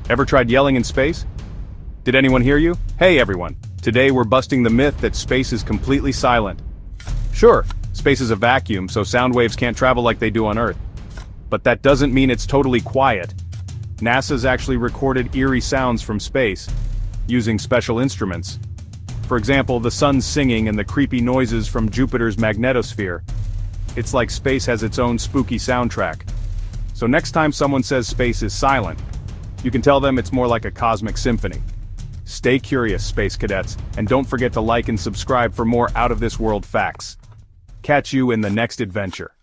Ever tried yelling in space? Did anyone hear you? Hey everyone, today we're busting the myth that space is completely silent. Sure, space is a vacuum, so sound waves can't travel like they do on Earth. But that doesn't mean it's totally quiet. NASA's actually recorded eerie sounds from space, using special instruments. For example, the sun's singing and the creepy noises from Jupiter's magnetosphere. It's like space has its own spooky soundtrack. So next time someone says space is silent, you can tell them it's more like a cosmic symphony. Stay curious, space cadets, and don't forget to like and subscribe for more out-of-this-world facts. Catch you in the next adventure.